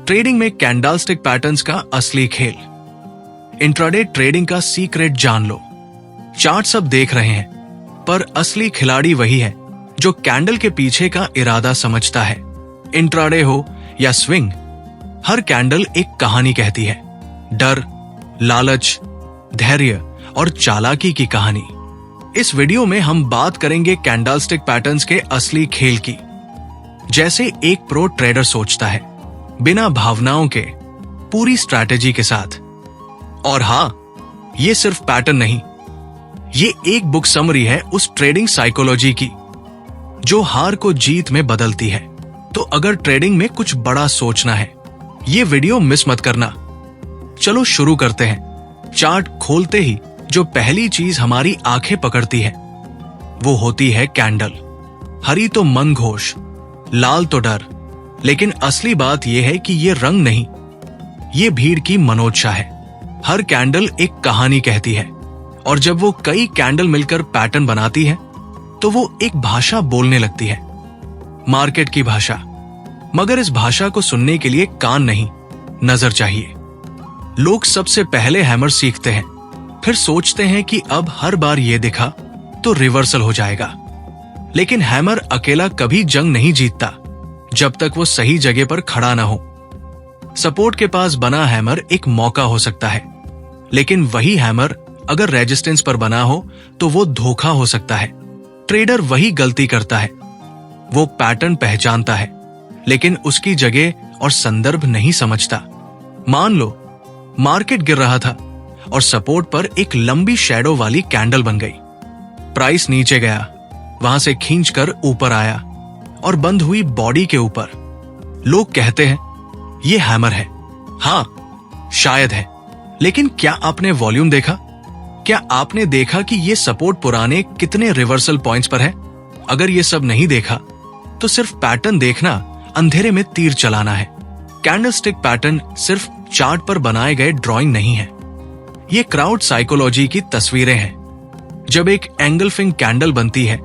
Trading में candlestick patterns का असली खेल। इंट्राडे ट्रेडिंग का सीक्रेट जान लो। चार्ट सब देख रहे हैं, पर असली खिलाड़ी वही है जो कैंडल के पीछे का इरादा समझता है। इंट्राडे हो या स्विंग, हर कैंडल एक कहानी कहती है। डर, लालच, धैर्य और चालाकी की कहानी। इस वीडियो में हम बात करेंगे कैंडलस्टिक पैटर्न्स के असली खेल की, जैसे एक प्रो ट्रेडर सोचता है, बिना भावनाओं के, पूरी स्ट्रैटेजी के साथ। और हां, ये सिर्फ पैटर्न नहीं, ये एक बुक समरी है उस ट्रेडिंग साइकोलॉजी की जो हार को जीत में बदलती है। तो अगर ट्रेडिंग में कुछ बड़ा सोचना है, ये वीडियो मिस मत करना। चलो शुरू करते हैं। चार्ट खोलते ही जो पहली चीज हमारी आंखें पकड़ती है वो होती है कैंडल। हरी तो मन घोष, लाल तो डर, लेकिन असली बात यह है कि ये रंग नहीं, ये भीड़ की मनोदशा है। हर कैंडल एक कहानी कहती है, और जब वो कई कैंडल मिलकर पैटर्न बनाती है तो वो एक भाषा बोलने लगती है, मार्केट की भाषा। मगर इस भाषा को सुनने के लिए कान नहीं, नजर चाहिए। लोग सबसे पहले हैमर सीखते हैं, फिर सोचते हैं कि अब हर बार ये दिखा तो रिवर्सल हो जाएगा। लेकिन हैमर अकेला कभी जंग नहीं जीतता जब तक वो सही जगह पर खड़ा ना हो। सपोर्ट के पास बना हैमर एक मौका हो सकता है, लेकिन वही हैमर अगर रेजिस्टेंस पर बना हो तो वो धोखा हो सकता है। ट्रेडर वही गलती करता है, वो पैटर्न पहचानता है लेकिन उसकी जगह और संदर्भ नहीं समझता। मान लो मार्केट गिर रहा था और सपोर्ट पर एक लंबी शैडो वाली कैंडल बन गई। प्राइस नीचे गया, वहां से खींचकर ऊपर आया और बंद हुई बॉडी के ऊपर। लोग कहते हैं ये हैमर है। हां, शायद है, लेकिन क्या आपने वॉल्यूम देखा? क्या आपने देखा कि ये सपोर्ट पुराने कितने रिवर्सल पॉइंट्स पर है? अगर ये सब नहीं देखा तो सिर्फ पैटर्न देखना अंधेरे में तीर चलाना है। कैंडलस्टिक पैटर्न सिर्फ चार्ट पर बनाए गए ड्राइंग नहीं है, ये क्राउड साइकोलॉजी की तस्वीरें हैं। जब एक एंगल्फिंग कैंडल बनती है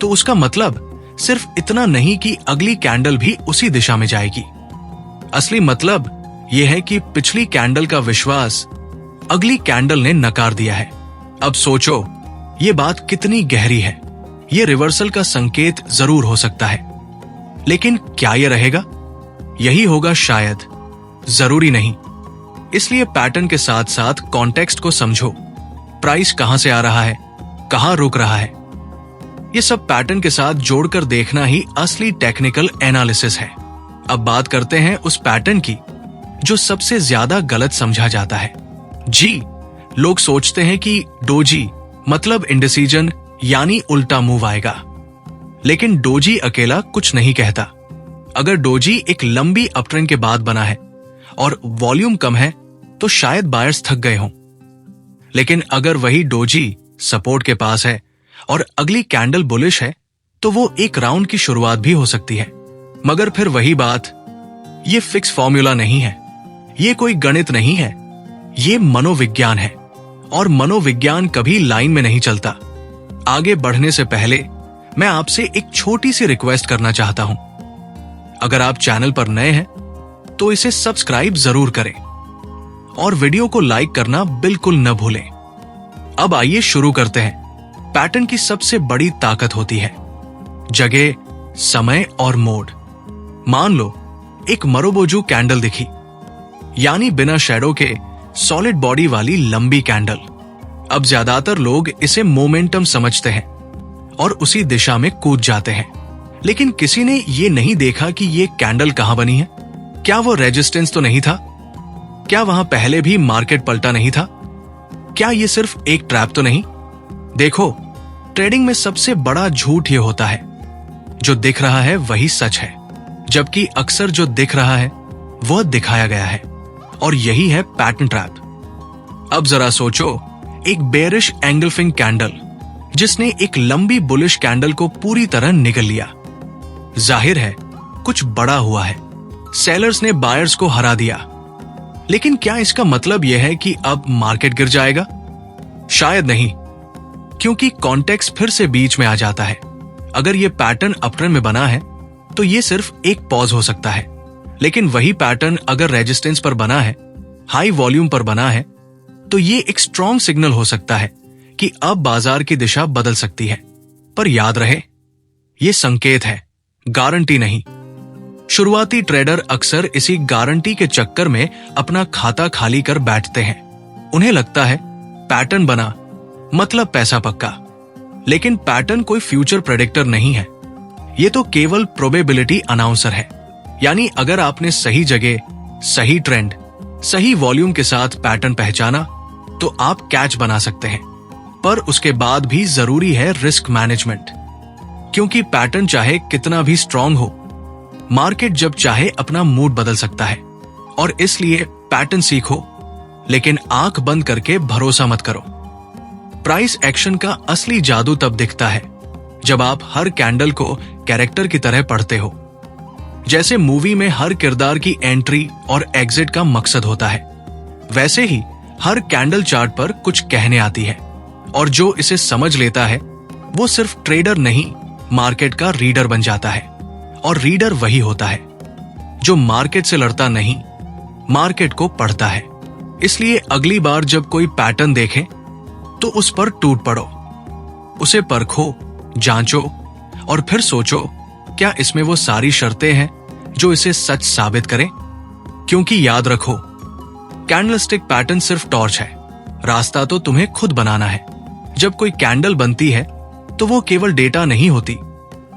तो उसका मतलब सिर्फ इतना नहीं कि अगली कैंडल भी उसी दिशा में जाएगी। असली मतलब यह है कि पिछली कैंडल का विश्वास अगली कैंडल ने नकार दिया है। अब सोचो, ये बात कितनी गहरी है। ये रिवर्सल का संकेत जरूर हो सकता है, लेकिन क्या यह रहेगा? यही होगा शायद, जरूरी नहीं। इसलिए पैटर्न के साथ साथ कॉन्टेक्स्ट को समझो। प्राइस कहां से आ रहा है, कहां रुक रहा है, ये सब पैटर्न के साथ जोड़कर देखना ही असली टेक्निकल एनालिसिस है। अब बात करते हैं उस पैटर्न की जो सबसे ज्यादा गलत समझा जाता है। जी, लोग सोचते हैं कि डोजी मतलब इंडिसीजन, यानी उल्टा मूव आएगा। लेकिन डोजी अकेला कुछ नहीं कहता। अगर डोजी एक लंबी अपट्रेंड के बाद बना है और वॉल्यूम कम है तो शायद बायर्स थक गए हों। लेकिन अगर वही डोजी सपोर्ट के पास है और अगली कैंडल बुलिश है तो वो एक राउंड की शुरुआत भी हो सकती है। मगर फिर वही बात, ये फिक्स फॉर्मूला नहीं है, ये कोई गणित नहीं है, ये मनोविज्ञान है। और मनोविज्ञान कभी लाइन में नहीं चलता। आगे बढ़ने से पहले मैं आपसे एक छोटी सी रिक्वेस्ट करना चाहता हूं। अगर आप चैनल पर नए हैं तो इसे सब्सक्राइब जरूर करें और वीडियो को लाइक करना बिल्कुल न भूलें। अब आइए शुरू करते हैं। पैटर्न की सबसे बड़ी ताकत होती है जगह, समय और मोड। मान लो एक मरोबोजू कैंडल दिखी, यानी बिना शैडो के सॉलिड बॉडी वाली लंबी कैंडल। अब ज्यादातर लोग इसे मोमेंटम समझते हैं और उसी दिशा में कूद जाते हैं। लेकिन किसी ने ये नहीं देखा कि ये कैंडल कहां बनी है। क्या वो रेजिस्टेंस तो नहीं था? क्या वहां पहले भी मार्केट पलटा नहीं था? क्या ये सिर्फ एक ट्रैप तो नहीं? देखो, ट्रेडिंग में सबसे बड़ा झूठ ये होता है जो दिख रहा है वही सच है, जबकि अक्सर जो दिख रहा है वह दिखाया गया है। और यही है पैटर्न ट्रैप। अब जरा सोचो, एक बेयरिश एंगल्फिंग कैंडल जिसने एक लंबी बुलिश कैंडल को पूरी तरह निगल लिया। जाहिर है कुछ बड़ा हुआ है, सेलर्स ने बायर्स को हरा दिया। लेकिन क्या इसका मतलब यह है कि अब मार्केट गिर जाएगा? शायद नहीं, क्योंकि कॉन्टेक्स्ट फिर से बीच में आ जाता है। अगर यह पैटर्न अपट्रेंड में बना है तो यह सिर्फ एक पॉज हो सकता है, लेकिन वही पैटर्न अगर रेजिस्टेंस पर बना है, हाई वॉल्यूम पर बना है, तो ये एक स्ट्रॉन्ग सिग्नल हो सकता है कि अब बाजार की दिशा बदल सकती है। पर याद रहे, ये संकेत है, गारंटी नहीं। शुरुआती ट्रेडर अक्सर इसी गारंटी के चक्कर में अपना खाता खाली कर बैठते हैं। उन्हें लगता है पैटर्न बना मतलब पैसा पक्का, लेकिन पैटर्न कोई फ्यूचर प्रेडिक्टर नहीं है। ये तो केवल प्रोबेबिलिटी अनाउंसर है। यानी अगर आपने सही जगह, सही ट्रेंड, सही वॉल्यूम के साथ पैटर्न पहचाना तो आप कैच बना सकते हैं। पर उसके बाद भी जरूरी है रिस्क मैनेजमेंट, क्योंकि पैटर्न चाहे कितना भी स्ट्रांग हो, मार्केट जब चाहे अपना मूड बदल सकता है। और इसलिए पैटर्न सीखो, लेकिन आंख बंद करके भरोसा मत करो। प्राइस एक्शन का असली जादू तब दिखता है जब आप हर कैंडल को कैरेक्टर की तरह पढ़ते हो। जैसे मूवी में हर किरदार की एंट्री और एग्जिट का मकसद होता है, वैसे ही हर कैंडल चार्ट पर कुछ कहने आती है, और जो इसे समझ लेता है वो सिर्फ ट्रेडर नहीं, मार्केट का रीडर बन जाता है। और रीडर वही होता है जो मार्केट से लड़ता नहीं, मार्केट को पढ़ता है। इसलिए अगली बार जब कोई पैटर्न देखे तो उस पर टूट पड़ो, उसे परखो, जांचो और फिर सोचो क्या इसमें वो सारी शर्तें हैं जो इसे सच साबित करें। क्योंकि याद रखो, कैंडलस्टिक पैटर्न सिर्फ टॉर्च है, रास्ता तो तुम्हें खुद बनाना है। जब कोई कैंडल बनती है तो वो केवल डेटा नहीं होती,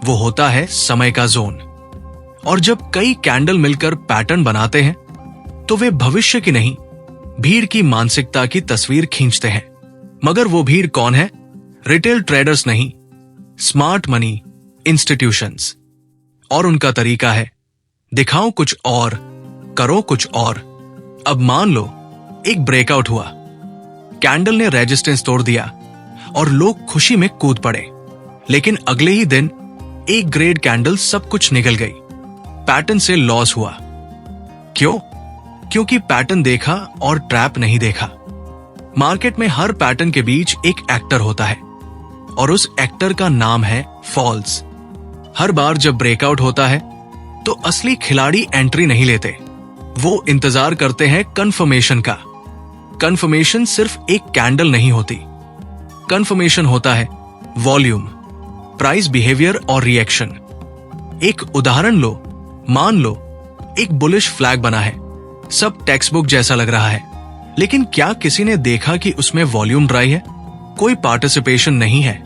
वो होता है समय का जोन। और जब कई कैंडल मिलकर पैटर्न बनाते हैं तो वे भविष्य की नहीं, भीड़ की मानसिकता की तस्वीर खींचते हैं। मगर वो भीड़ कौन है? रिटेल ट्रेडर्स नहीं, स्मार्ट मनी इंस्टीट्यूशंस। और उनका तरीका है, दिखाओ कुछ और, करो कुछ और। अब मान लो एक ब्रेकआउट हुआ, कैंडल ने रेजिस्टेंस तोड़ दिया और लोग खुशी में कूद पड़े। लेकिन अगले ही दिन एक ग्रेड कैंडल सब कुछ निगल गई, पैटर्न से लॉस हुआ। क्यों? क्योंकि पैटर्न देखा और ट्रैप नहीं देखा। मार्केट में हर पैटर्न के बीच एक एक्टर होता है, और उस एक्टर का नाम है फॉल्स। हर बार जब ब्रेकआउट होता है तो असली खिलाड़ी एंट्री नहीं लेते, वो इंतजार करते हैं कंफर्मेशन का। कंफर्मेशन सिर्फ एक कैंडल नहीं होती, कंफर्मेशन होता है वॉल्यूम, प्राइस बिहेवियर और रिएक्शन। एक उदाहरण लो, मान लो एक बुलिश फ्लैग बना है, सब टेक्स्ट बुक जैसा लग रहा है, लेकिन क्या किसी ने देखा कि उसमें वॉल्यूम ड्राई है? कोई पार्टिसिपेशन नहीं है।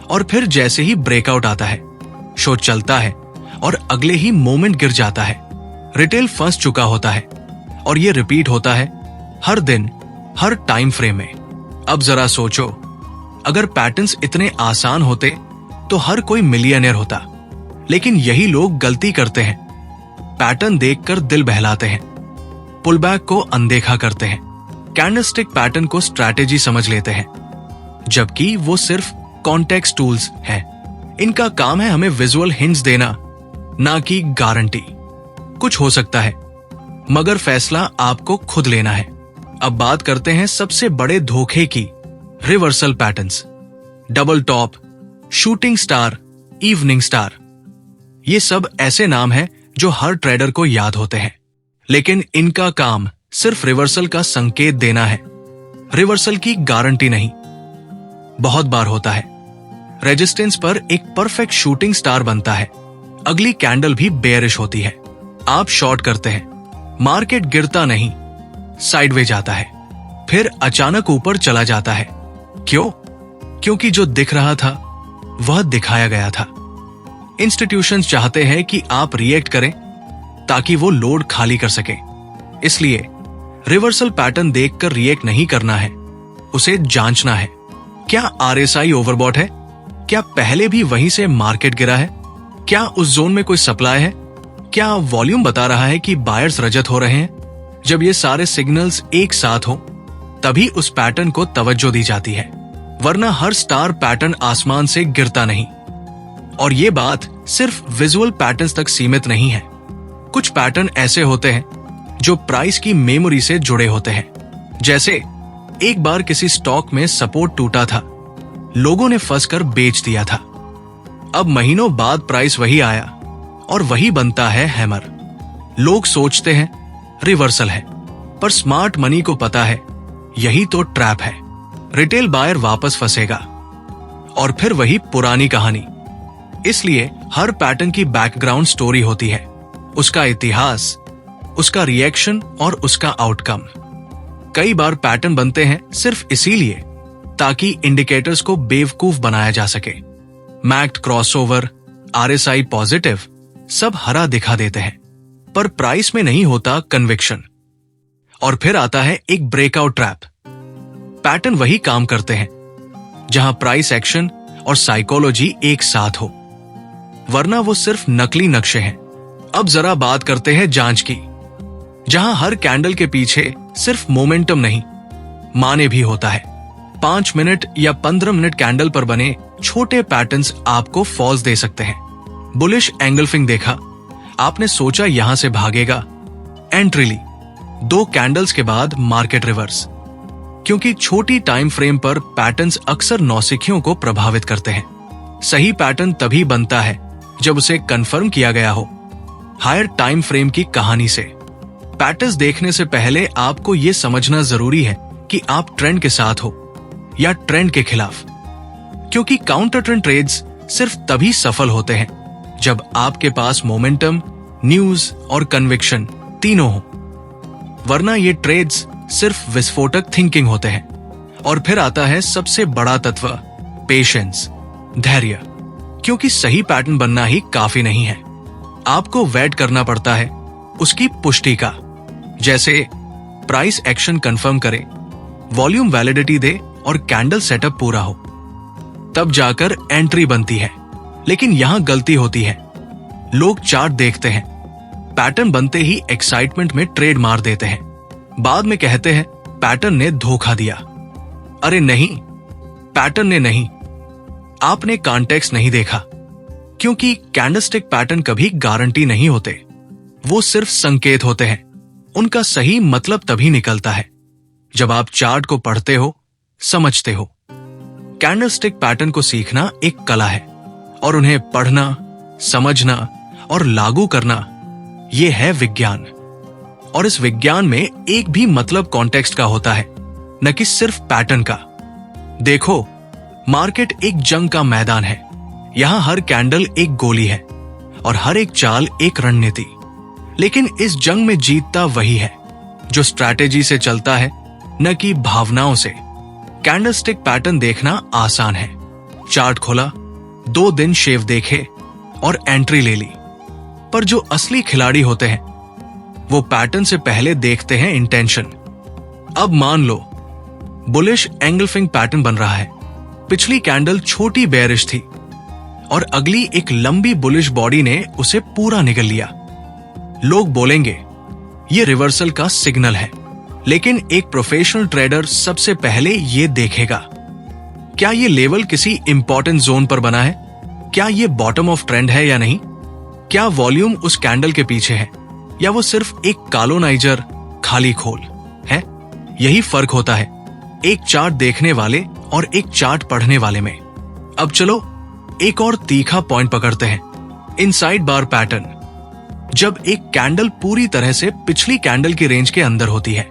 और फिर जैसे ही ब्रेकआउट आता है, शो चलता है और अगले ही मोमेंट गिर जाता है। रिटेल फंस चुका होता है, और ये रिपीट होता है हर दिन, हर टाइम फ्रेम में। अब जरा सोचो, अगर पैटर्न्स इतने आसान होते तो हर कोई मिलियनेयर होता। लेकिन यही लोग गलती करते हैं, पैटर्न देखकर दिल बहलाते हैं, पुलबैक को अनदेखा करते हैं, कैंडलस्टिक पैटर्न को स्ट्रैटेजी समझ लेते हैं, जबकि वो सिर्फ कॉन्टेक्स्ट टूल्स हैं। इनका काम है हमें विजुअल हिंट्स देना, ना कि गारंटी। कुछ हो सकता है, मगर फैसला आपको खुद लेना है। अब बात करते हैं सबसे बड़े धोखे की, reversal patterns, double top, shooting star, evening star. ये सब ऐसे नाम हैं जो हर ट्रेडर को याद होते हैं, लेकिन इनका काम सिर्फ रिवर्सल का संकेत देना है, रिवर्सल की गारंटी नहीं। बहुत बार होता है, रेजिस्टेंस पर एक परफेक्ट शूटिंग स्टार बनता है, अगली कैंडल भी बेयरिश होती है, आप शॉर्ट करते हैं, मार्केट गिरता नहीं, साइडवे जाता है, फिर अचानक ऊपर चला जाता है। क्यों? क्योंकि जो दिख रहा था वह दिखाया गया था। इंस्टीट्यूशंस चाहते हैं कि आप रिएक्ट करें ताकि वो लोड खाली कर सके। इसलिए रिवर्सल पैटर्न देखकर रिएक्ट नहीं करना है, उसे जांचना है। क्या आरएसआई ओवरबॉट है? क्या पहले भी वहीं से मार्केट गिरा है? क्या उस जोन में कोई सप्लाई है? क्या वॉल्यूम बता रहा है कि बायर्स रजत हो रहे हैं? जब ये सारे सिग्नल्स एक साथ हो तभी उस पैटर्न को तवज्जो दी जाती है, वरना हर स्टार पैटर्न आसमान से गिरता नहीं। और ये बात सिर्फ विजुअल पैटर्न्स तक सीमित नहीं है। कुछ पैटर्न ऐसे होते हैं जो प्राइस की मेमोरी से जुड़े होते हैं। जैसे एक बार किसी स्टॉक में सपोर्ट टूटा था, लोगों ने फंसकर बेच दिया था। अब महीनों बाद प्राइस वही आया और वही बनता है हैमर। लोग सोचते हैं रिवर्सल है, पर स्मार्ट मनी को पता है यही तो ट्रैप है। रिटेल बायर वापस फंसेगा और फिर वही पुरानी कहानी। इसलिए हर पैटर्न की बैकग्राउंड स्टोरी होती है, उसका इतिहास, उसका रिएक्शन और उसका आउटकम। कई बार पैटर्न बनते हैं सिर्फ इसीलिए ताकि इंडिकेटर्स को बेवकूफ बनाया जा सके। मैक्ड क्रॉसओवर, RSI पॉजिटिव सब हरा दिखा देते हैं, पर प्राइस में नहीं होता कन्विक्शन। और फिर आता है एक ब्रेकआउट ट्रैप। पैटर्न वही काम करते हैं जहां प्राइस एक्शन और साइकोलॉजी एक साथ हो, वरना वो सिर्फ नकली नक्शे हैं। अब जरा बात करते हैं जांच की, जहां हर कैंडल के पीछे सिर्फ मोमेंटम नहीं, माने भी होता है। 5 मिनट या 15 मिनट कैंडल पर बने छोटे पैटर्न्स आपको फॉल्स दे सकते हैं। बुलिश एंगल्फिंग देखा, आपने सोचा यहां से भागेगा, एंट्री ली, 2 कैंडल्स के बाद मार्केट रिवर्स। क्योंकि छोटी टाइम फ्रेम पर पैटर्न्स अक्सर नौसिखियों को प्रभावित करते हैं। सही पैटर्न तभी बनता है जब उसे कंफर्म किया गया हो हायर टाइम फ्रेम की कहानी से। पैटर्न्स देखने से पहले आपको यह समझना जरूरी है कि आप ट्रेंड के साथ हो या ट्रेंड के खिलाफ, क्योंकि काउंटर ट्रेंड ट्रेड्स सिर्फ तभी सफल होते हैं जब आपके पास मोमेंटम, न्यूज और कन्विक्शन तीनों हो, वरना ये ट्रेड्स सिर्फ विस्फोटक थिंकिंग होते हैं। और फिर आता है सबसे बड़ा तत्व, पेशेंस, धैर्य। क्योंकि सही पैटर्न बनना ही काफी नहीं है, आपको वेट करना पड़ता है उसकी पुष्टि का। जैसे प्राइस एक्शन कंफर्म करे, वॉल्यूम वैलिडिटी दे और कैंडल सेटअप पूरा हो, तब जाकर एंट्री बनती है। लेकिन यहां गलती होती है, लोग चार्ट देखते हैं, पैटर्न बनते ही एक्साइटमेंट में ट्रेड मार देते हैं, बाद में कहते हैं पैटर्न ने धोखा दिया। अरे नहीं, पैटर्न ने नहीं, आपने कॉन्टेक्स्ट नहीं देखा। क्योंकि कैंडलस्टिक पैटर्न कभी गारंटी नहीं होते, वो सिर्फ संकेत होते हैं। उनका सही मतलब तभी निकलता है जब आप चार्ट को पढ़ते हो, समझते हो। कैंडलस्टिक पैटर्न को सीखना एक कला है और उन्हें पढ़ना, समझना और लागू करना यह है विज्ञान। और इस विज्ञान में एक भी मतलब कॉन्टेक्स्ट का होता है, न कि सिर्फ पैटर्न का। देखो, मार्केट एक जंग का मैदान है। यहां हर कैंडल एक गोली है और हर एक चाल एक रणनीति। लेकिन इस जंग में जीतता वही है जो स्ट्रैटेजी से चलता है, न कि भावनाओं से। कैंडलस्टिक पैटर्न देखना आसान है। चार्ट खोला, 2 दिन शेव देखे और एंट्री ले ली। पर जो असली खिलाड़ी होते हैं वो पैटर्न से पहले देखते हैं इंटेंशन। अब मान लो बुलिश एंगल्फिंग पैटर्न बन रहा है। पिछली कैंडल छोटी बेयरिश थी और अगली एक लंबी बुलिश बॉडी ने उसे पूरा निगल लिया। लोग बोलेंगे ये रिवर्सल का सिग्नल है, लेकिन एक प्रोफेशनल ट्रेडर सबसे पहले ये देखेगा, क्या ये लेवल किसी इंपॉर्टेंट जोन पर बना है, क्या ये बॉटम ऑफ ट्रेंड है या नहीं, क्या वॉल्यूम उस कैंडल के पीछे है या वो सिर्फ एक कॉलोनाइजर खाली खोल है। यही फर्क होता है एक चार्ट देखने वाले और एक चार्ट पढ़ने वाले में। अब चलो एक और तीखा पॉइंट पकड़ते हैं, इनसाइड बार पैटर्न। जब एक कैंडल पूरी तरह से पिछली कैंडल की रेंज के अंदर होती है,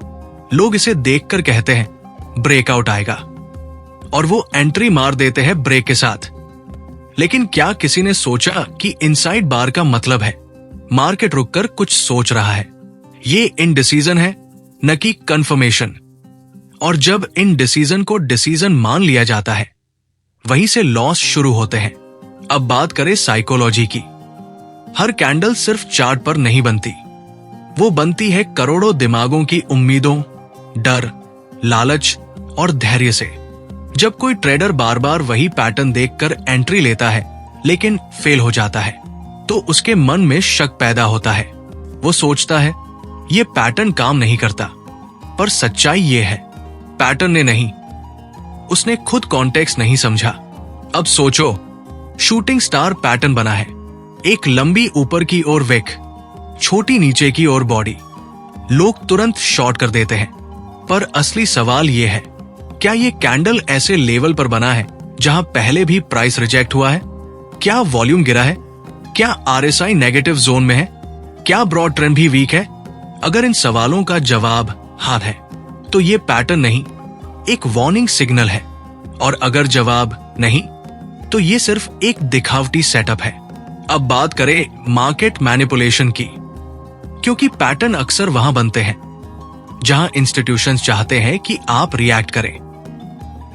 लोग इसे देखकर कहते हैं ब्रेकआउट आएगा और वो एंट्री मार देते हैं ब्रेक के साथ। लेकिन क्या किसी ने सोचा कि इनसाइड बार का मतलब है मार्केट रुककर कुछ सोच रहा है? ये इनडिसीजन है, न कि कंफर्मेशन। और जब इनडिसीजन को डिसीजन मान लिया जाता है, वहीं से लॉस शुरू होते हैं। अब बात करें साइकोलॉजी की। हर कैंडल सिर्फ चार्ट पर नहीं बनती, वो बनती है करोड़ों दिमागों की उम्मीदों, डर, लालच और धैर्य से। जब कोई ट्रेडर बार बार वही पैटर्न देखकर एंट्री लेता है लेकिन फेल हो जाता है, तो उसके मन में शक पैदा होता है। वो सोचता है ये पैटर्न काम नहीं करता, पर सच्चाई ये है पैटर्न ने नहीं, उसने खुद कॉन्टेक्स्ट नहीं समझा। अब सोचो, शूटिंग स्टार पैटर्न बना है, एक लंबी ऊपर की ओर विक, छोटी नीचे की ओर बॉडी। लोग तुरंत शॉर्ट कर देते हैं, पर असली सवाल यह है, क्या ये कैंडल ऐसे लेवल पर बना है जहां पहले भी प्राइस रिजेक्ट हुआ है? क्या वॉल्यूम गिरा है? क्या RSI नेगेटिव जोन में है? क्या ब्रॉड ट्रेंड भी वीक है? अगर इन सवालों का जवाब हाँ है तो ये पैटर्न नहीं, एक वार्निंग सिग्नल है। और अगर जवाब नहीं तो ये सिर्फ एक दिखावटी सेटअप है। अब बात करें मार्केट मैनिपुलेशन की, क्योंकि पैटर्न अक्सर वहां बनते हैं जहां इंस्टीट्यूशंस चाहते हैं कि आप रिएक्ट करें।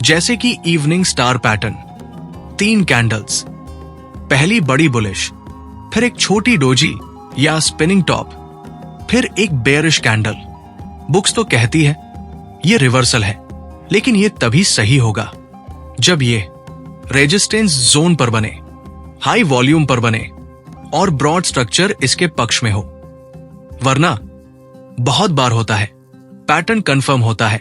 जैसे कि इवनिंग स्टार पैटर्न, 3 कैंडल्स, पहली बड़ी बुलिश, फिर एक छोटी डोजी या स्पिनिंग टॉप, फिर एक बेयरिश कैंडल। बुक्स तो कहती है ये रिवर्सल है, लेकिन ये तभी सही होगा जब ये रेजिस्टेंस जोन पर बने, हाई वॉल्यूम पर बने और ब्रॉड स्ट्रक्चर इसके पक्ष में हो। वरना बहुत बार होता है पैटर्न कंफर्म होता है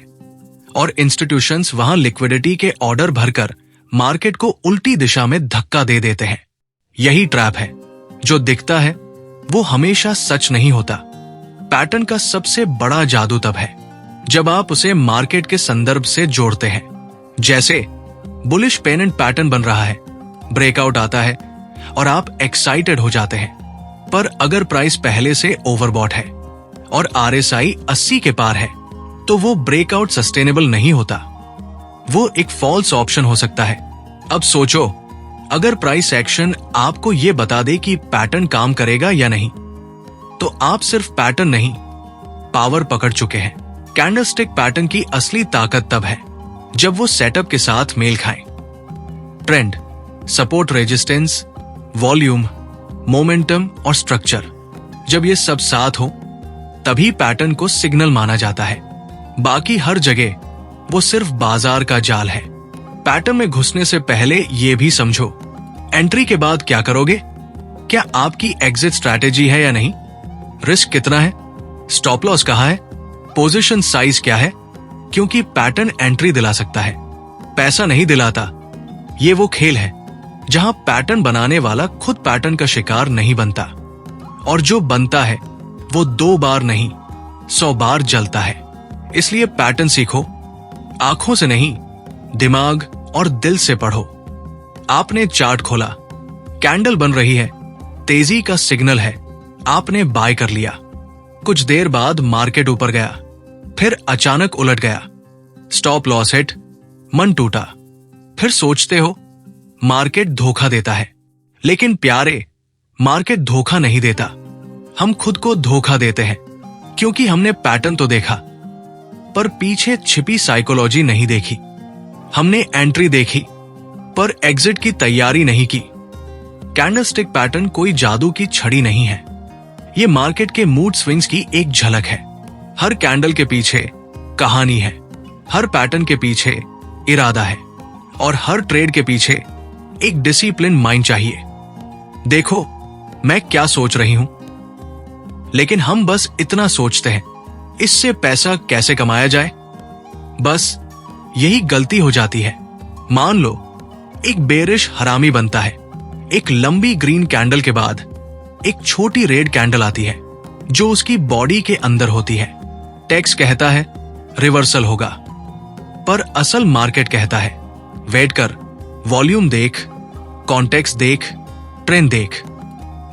और इंस्टीट्यूशंस वहां लिक्विडिटी के ऑर्डर भरकर मार्केट को उल्टी दिशा में धक्का दे देते हैं। यही ट्रैप है, जो दिखता है वो हमेशा सच नहीं होता। पैटर्न का सबसे बड़ा जादू तब है जब आप उसे मार्केट के संदर्भ से जोड़ते हैं। जैसे बुलिश पेनेंट पैटर्न बन रहा है, ब्रेकआउट आता है और आप एक्साइटेड हो जाते हैं, पर अगर प्राइस पहले से ओवरबॉट है और RSI 80 के पार है तो वो ब्रेकआउट सस्टेनेबल नहीं होता, वो एक फॉल्स ऑप्शन हो सकता है। अब सोचो, अगर प्राइस एक्शन आपको ये बता दे कि पैटर्न काम करेगा या नहीं, तो आप सिर्फ पैटर्न नहीं, पावर पकड़ चुके हैं। कैंडलस्टिक पैटर्न की असली ताकत तब है जब वो सेटअप के साथ मेल खाए। Trend, support, resistance, volume, momentum और स्ट्रक्चर, जब ये सब साथ हो तभी पैटर्न को सिग्नल माना जाता है। बाकी हर जगह वो सिर्फ बाजार का जाल है। पैटर्न में घुसने से पहले ये भी समझो, एंट्री के बाद क्या करोगे? क्या आपकी एग्जिट स्ट्रैटेजी है या नहीं? रिस्क कितना है? स्टॉप लॉस कहाँ है? पोजीशन साइज क्या है? क्योंकि पैटर्न एंट्री दिला सकता है, पैसा नहीं दिलाता। ये वो खेल है जहां पैटर्न बनाने वाला खुद पैटर्न का शिकार नहीं बनता, और जो बनता है वो 2 बार नहीं 100 बार जलता है। इसलिए पैटर्न सीखो, आंखों से नहीं, दिमाग और दिल से पढ़ो। आपने चार्ट खोला, कैंडल बन रही है, तेजी का सिग्नल है, आपने बाय कर लिया। कुछ देर बाद मार्केट ऊपर गया, फिर अचानक उलट गया, स्टॉप लॉस हिट, मन टूटा। फिर सोचते हो मार्केट धोखा देता है, लेकिन प्यारे, मार्केट धोखा नहीं देता, हम खुद को धोखा देते हैं, क्योंकि हमने पैटर्न तो देखा पर पीछे छिपी साइकोलॉजी नहीं देखी। हमने एंट्री देखी पर एग्जिट की तैयारी नहीं की। कैंडलस्टिक पैटर्न कोई जादू की छड़ी नहीं है, ये मार्केट के मूड स्विंग्स की एक झलक है। हर कैंडल के पीछे कहानी है, हर पैटर्न के पीछे इरादा है, और हर ट्रेड के पीछे एक डिसिप्लिन माइंड चाहिए। देखो, मैं क्या सोच रही हूं, लेकिन हम बस इतना सोचते हैं, इससे पैसा कैसे कमाया जाए। बस यही गलती हो जाती है। मान लो एक बेरिश हरामी बनता है, एक लंबी ग्रीन कैंडल के बाद एक छोटी रेड कैंडल आती है जो उसकी बॉडी के अंदर होती है। टेक्स्ट कहता है रिवर्सल होगा, पर असल मार्केट कहता है वेट कर, वॉल्यूम देख, कॉन्टेक्स्ट देख, ट्रेंड देख,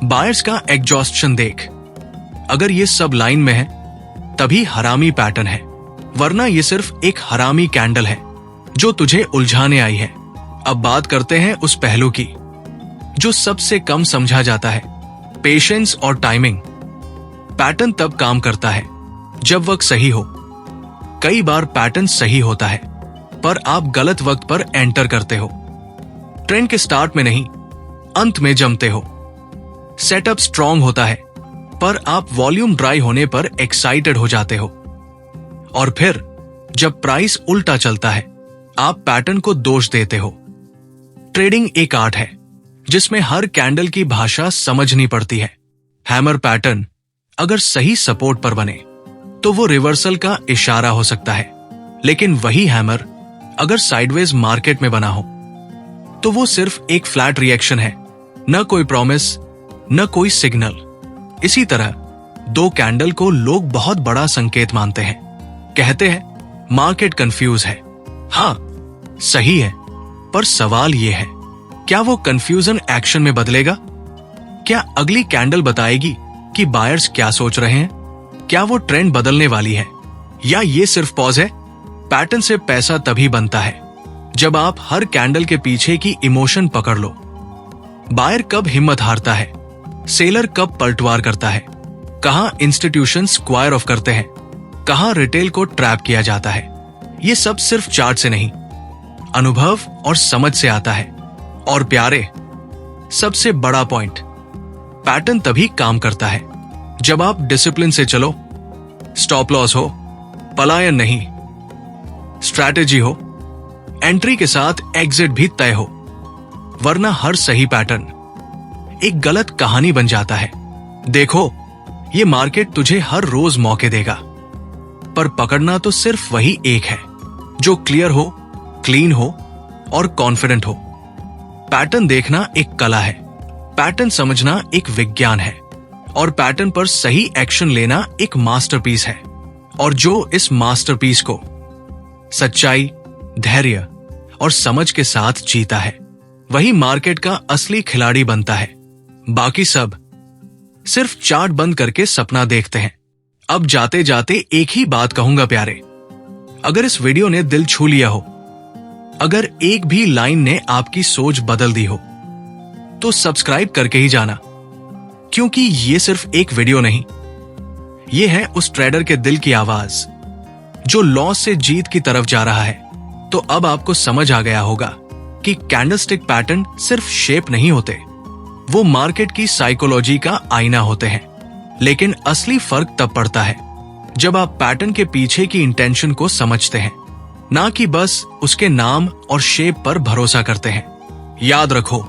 बायर्स का एग्जॉस्शन देख। अगर ये सब लाइन में है तभी हरामी पैटर्न है, वरना ये सिर्फ एक हरामी कैंडल है जो तुझे उलझाने आई है। अब बात करते हैं उस पहलू की जो सबसे कम समझा जाता है, पेशेंस और टाइमिंग। पैटर्न तब काम करता है जब वक्त सही हो। कई बार पैटर्न सही होता है पर आप गलत वक्त पर एंटर करते हो। ट्रेंड के स्टार्ट में नहीं, अंत में जमते हो। सेटअप स्ट्रांग होता है पर आप वॉल्यूम ड्राई होने पर एक्साइटेड हो जाते हो, और फिर जब प्राइस उल्टा चलता है आप पैटर्न को दोष देते हो। ट्रेडिंग एक आर्ट है जिसमें हर कैंडल की भाषा समझनी पड़ती है। हैमर पैटर्न अगर सही सपोर्ट पर बने तो वो रिवर्सल का इशारा हो सकता है, लेकिन वही हैमर अगर साइडवेज मार्केट में बना हो तो वो सिर्फ एक फ्लैट रिएक्शन है, न कोई प्रॉमिस, न कोई सिग्नल। इसी तरह 2 कैंडल को लोग बहुत बड़ा संकेत मानते हैं, कहते हैं मार्केट कंफ्यूज है। हाँ, सही है, पर सवाल यह है, क्या वो कंफ्यूजन एक्शन में बदलेगा? क्या अगली कैंडल बताएगी कि बायर्स क्या सोच रहे हैं, क्या वो ट्रेंड बदलने वाली है या ये सिर्फ पॉज है। पैटर्न से पैसा तभी बनता है जब आप हर कैंडल के पीछे की इमोशन पकड़ लो। बायर कब हिम्मत हारता है, सेलर कब पलटवार करता है, कहां इंस्टीट्यूशन स्क्वायर ऑफ करते हैं, कहां रिटेल को ट्रैप किया जाता है। ये सब सिर्फ चार्ट से नहीं, अनुभव और समझ से आता है। और प्यारे, सबसे बड़ा पॉइंट, पैटर्न तभी काम करता है जब आप डिसिप्लिन से चलो। स्टॉप लॉस हो, पलायन नहीं, स्ट्रैटेजी हो, एंट्री के साथ एग्जिट भी तय हो। वरना हर सही पैटर्न एक गलत कहानी बन जाता है। देखो, ये मार्केट तुझे हर रोज मौके देगा, पर पकड़ना तो सिर्फ वही एक है जो क्लियर हो, क्लीन हो और कॉन्फिडेंट हो। पैटर्न देखना एक कला है, पैटर्न समझना एक विज्ञान है और पैटर्न पर सही एक्शन लेना एक मास्टरपीस है। और जो इस मास्टरपीस को सच्चाई, धैर्य और समझ के साथ जीता है, वही मार्केट का असली खिलाड़ी बनता है। बाकी सब सिर्फ चार्ट बंद करके सपना देखते हैं। अब जाते जाते एक ही बात कहूंगा प्यारे, अगर इस वीडियो ने दिल छू लिया हो, अगर एक भी लाइन ने आपकी सोच बदल दी हो, तो सब्सक्राइब करके ही जाना, क्योंकि ये सिर्फ एक वीडियो नहीं, ये है उस ट्रेडर के दिल की आवाज जो लॉस से जीत की तरफ जा रहा है। तो अब आपको समझ आ गया होगा कि कैंडलस्टिक पैटर्न सिर्फ शेप नहीं होते, वो मार्केट की साइकोलॉजी का आईना होते हैं। लेकिन असली फर्क तब पड़ता है जब आप पैटर्न के पीछे की इंटेंशन को समझते हैं, ना कि बस उसके नाम और शेप पर भरोसा करते हैं। याद रखो,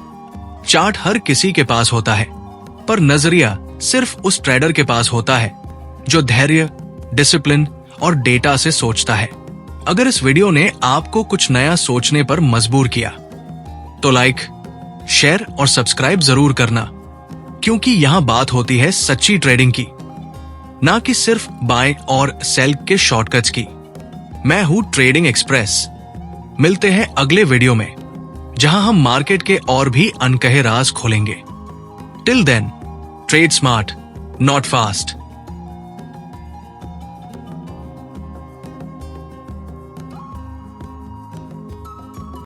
चार्ट हर किसी के पास होता है, पर नजरिया सिर्फ उस ट्रेडर के पास होता है जो धैर्य, डिसिप्लिन और डेटा से सोचता है। अगर इस वीडियो ने आपको कुछ नया सोचने पर मजबूर किया, तो लाइक, शेयर और सब्सक्राइब जरूर करना, क्योंकि यहां बात होती है सच्ची ट्रेडिंग की, ना कि सिर्फ बाय और सेल के शॉर्टकट्स की। मैं हूं ट्रेडिंग एक्सप्रेस। मिलते हैं अगले वीडियो में, जहां हम मार्केट के और भी अनकहे राज खोलेंगे। Till then, trade smart, not fast.